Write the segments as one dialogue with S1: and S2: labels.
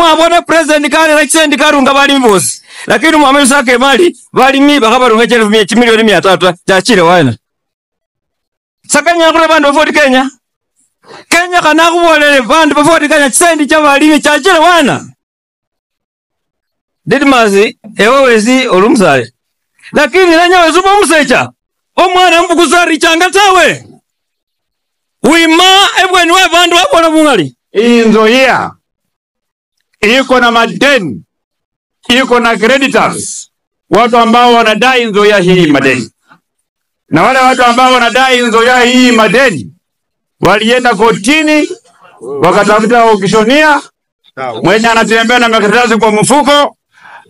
S1: mwabona president kale na chisendi karunga bali mbozi lakini mwamelu sake mali bali miba kabarunga chefu milioni 300 chachile wana sakanya kule bandu bafoti Kenya kana kubolele bandu bafoti Kenya chisendi cha bali chachile wana Didmazi ewewezi olumsale lakini nanyawe zubo musecha omwana mbukuzari changa tawe wima ebweni we bandu wabona bungali
S2: Nzoia iko na madeni, iko na creditors, watu ambao wanadai Nzoia hii madeni. Na wale watu ambao wanadai Nzoia hii madeni walienda kotini wakatafuta ukishonia mwenye anatembea na makaratasi kwa mfuko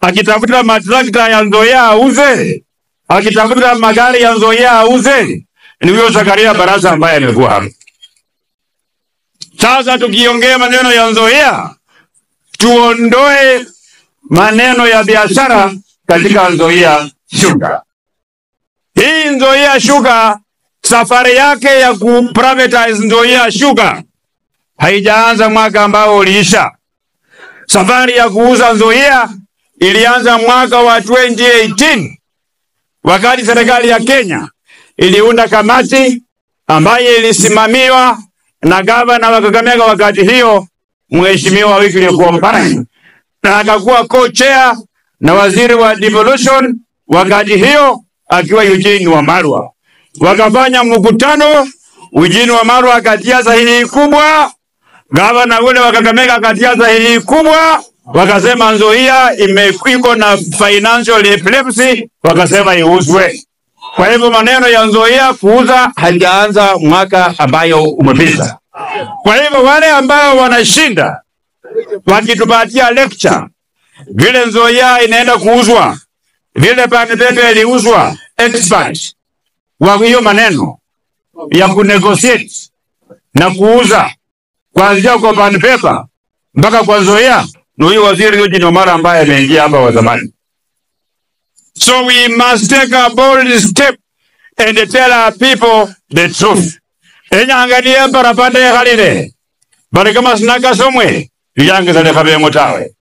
S2: akitafuta matrakta ya Nzoia auze, akitafuta magari ya Nzoia auze. Ni huyo Zakaria Barasa ambaye amekuwa hapa. Sasa tukiongea maneno ya Nzoia, tuondoe maneno ya biashara katika Nzoia Sugar. Hii Nzoia Sugar, safari yake ya kuprivatize Nzoia Sugar haijaanza mwaka ambao uliisha. Safari ya kuuza Nzoia ilianza mwaka wa 2018 wakati serikali ya Kenya iliunda kamati ambaye ilisimamiwa na gavana wa Kakamega wakati hiyo Mheshimiwa Wycliffe Oparanya, na akakuwa co-chair na waziri wa devolution wakati hiyo akiwa Eugene Wamalwa. Wakafanya mkutano, Eugene Wamalwa akatia sahihi kubwa, gavana ule wa Kakamega akatia sahihi kubwa, wakasema Nzoia iko na financial epilepsy, wakasema iuzwe. Kwa hivyo maneno ya Nzoia kuuza hajaanza mwaka ambayo umepita. Kwa hivyo wale ambao wanashinda wakitupatia lecture vile Nzoia inaenda kuuzwa, vile Panepepe iliuzwa, expert wa hiyo maneno ya kunegotiate na kuuza kuanzia kwa Panepepe mpaka kwa Nzoia, ni huyu waziri Eugene Wamalwa ambaye ameingia hapa wa zamani. So we must take a bold step and tell our people the truth. Enya angalia barabara ya Galile. Bali kama sinaka somwe, yange zale kabe motawe.